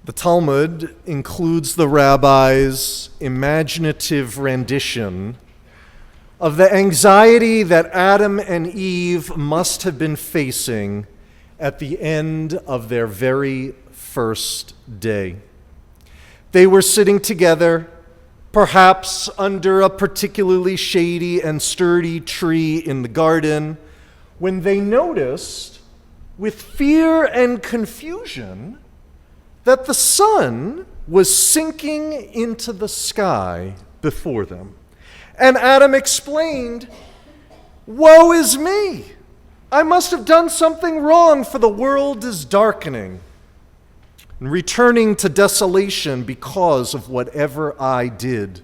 The Talmud includes the rabbi's imaginative rendition of the anxiety that Adam and Eve must have been facing at the end of their very first day. They were sitting together, perhaps under a particularly shady and sturdy tree in the garden, when they noticed, with fear and confusion, that the sun was sinking into the sky before them. And Adam explained, "Woe is me! I must have done something wrong, for the world is darkening, and returning to desolation because of whatever I did.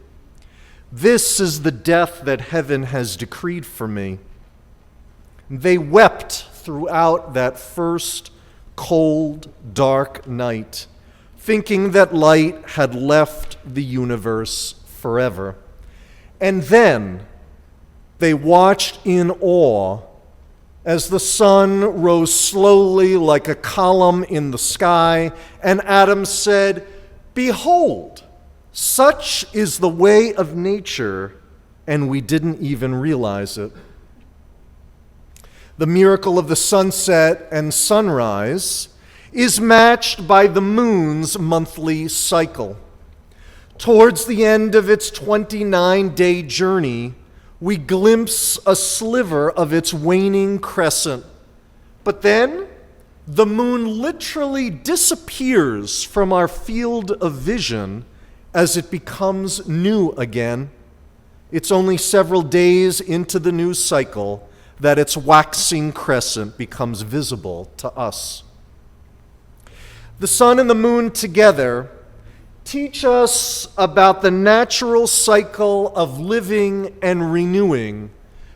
This is the death that heaven has decreed for me." They wept throughout that first cold, dark night, thinking that light had left the universe forever. And then they watched in awe as the sun rose slowly like a column in the sky, and Adam said, "Behold, such is the way of nature, and we didn't even realize it." The miracle of the sunset and sunrise is matched by the moon's monthly cycle. Towards the end of its 29-day journey, we glimpse a sliver of its waning crescent. But then, the moon literally disappears from our field of vision as it becomes new again. It's only several days into the new cycle that its waxing crescent becomes visible to us. The sun and the moon together teach us about the natural cycle of living and renewing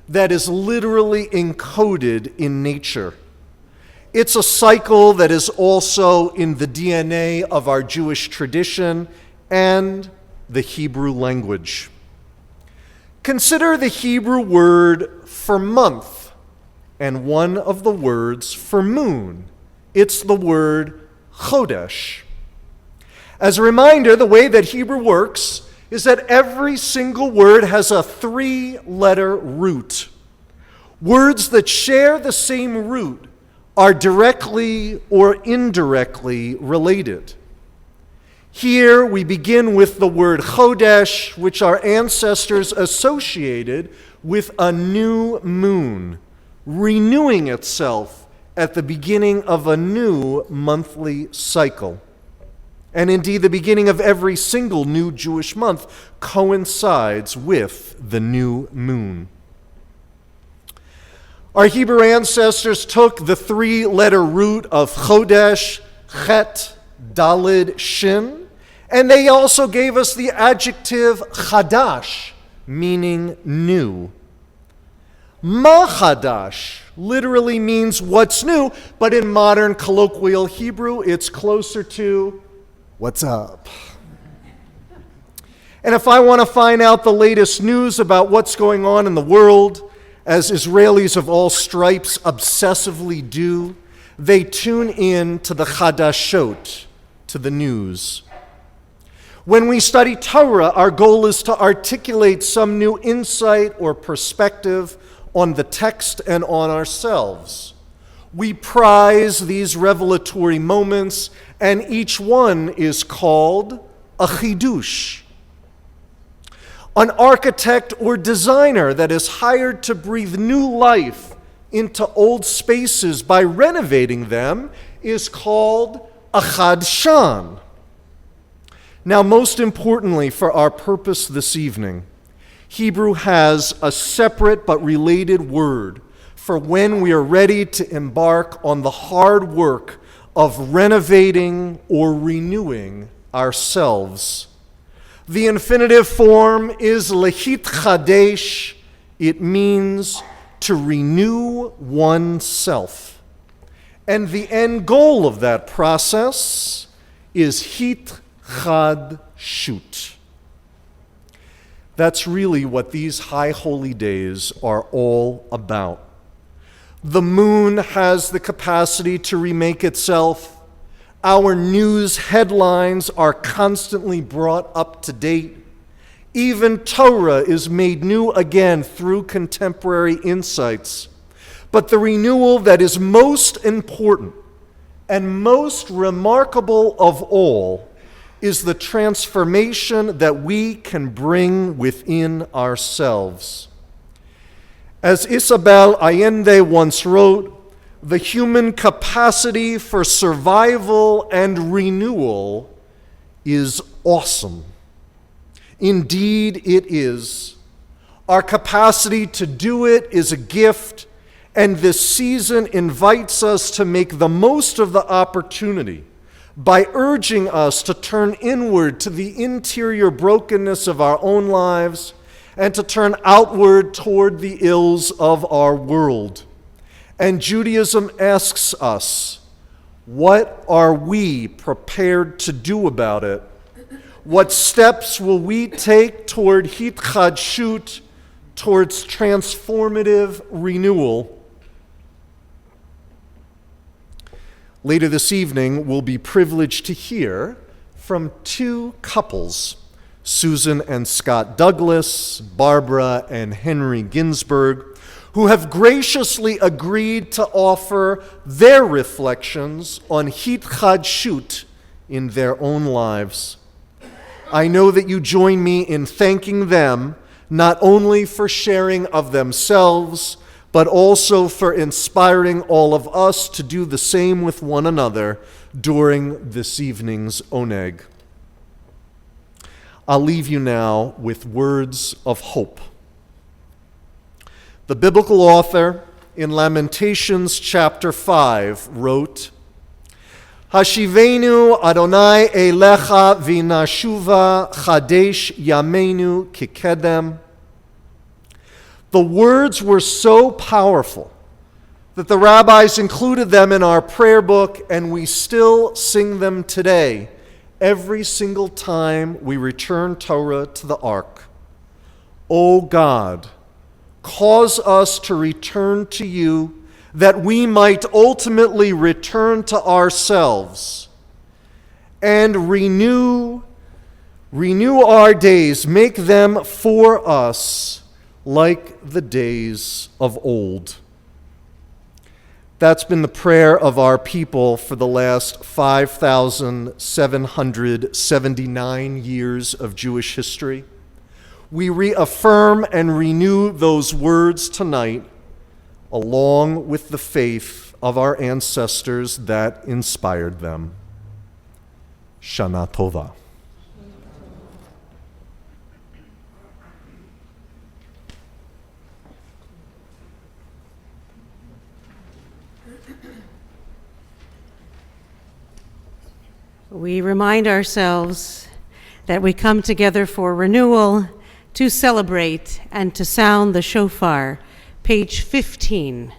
that is literally encoded in nature. It's a cycle that is also in the DNA of our Jewish tradition and the Hebrew language. Consider the Hebrew word for month and one of the words for moon. It's the word chodesh. As a reminder, the way that Hebrew works is that every single word has a 3-letter root. Words that share the same root are directly or indirectly related. Here we begin with the word chodesh, which our ancestors associated with a new moon, renewing itself at the beginning of a new monthly cycle. And indeed, the beginning of every single new Jewish month coincides with the new moon. Our Hebrew ancestors took the 3-letter root of chodesh, chet, dalid, shin, and they also gave us the adjective chadash, meaning new. Ma chadash literally means what's new, but in modern colloquial Hebrew, it's closer to what's up. And if I want to find out the latest news about what's going on in the world, as Israelis of all stripes obsessively do, they tune in to the Chadashot, to the news. When we study Torah, our goal is to articulate some new insight or perspective on the text and on ourselves. We prize these revelatory moments, and each one is called a chidush. An architect or designer that is hired to breathe new life into old spaces by renovating them is called a chadshan. Now, most importantly for our purpose this evening, Hebrew has a separate but related word for when we are ready to embark on the hard work of renovating or renewing ourselves. The infinitive form is lehit chadesh. It means to renew oneself. And the end goal of that process is hit chad shut. That's really what these high holy days are all about. The moon has the capacity to remake itself. Our news headlines are constantly brought up to date. Even Torah is made new again through contemporary insights. But the renewal that is most important and most remarkable of all is the transformation that we can bring within ourselves. As Isabel Allende once wrote, the human capacity for survival and renewal is awesome. Indeed, it is. Our capacity to do it is a gift, and this season invites us to make the most of the opportunity by urging us to turn inward to the interior brokenness of our own lives and to turn outward toward the ills of our world. And Judaism asks us, what are we prepared to do about it? What steps will we take toward hitchadshut, towards transformative renewal? Later this evening, we'll be privileged to hear from two couples, Susan and Scott Douglas, Barbara and Henry Ginsberg, who have graciously agreed to offer their reflections on hitchadshut in their own lives. I know that you join me in thanking them not only for sharing of themselves, but also for inspiring all of us to do the same with one another during this evening's oneg. I'll leave you now with words of hope. The biblical author in Lamentations chapter 5 wrote, Hashivenu Adonai elecha v'nashuva chadesh yameinu kikedem. The words were so powerful that the rabbis included them in our prayer book, and we still sing them today every single time we return Torah to the Ark. O God, cause us to return to you, that we might ultimately return to ourselves and renew our days, make them for us like the days of old. That's been the prayer of our people for the last 5,779 years of Jewish history. We reaffirm and renew those words tonight, along with the faith of our ancestors that inspired them. Shana Tova. We remind ourselves that we come together for renewal, to celebrate and to sound the shofar. Page 15.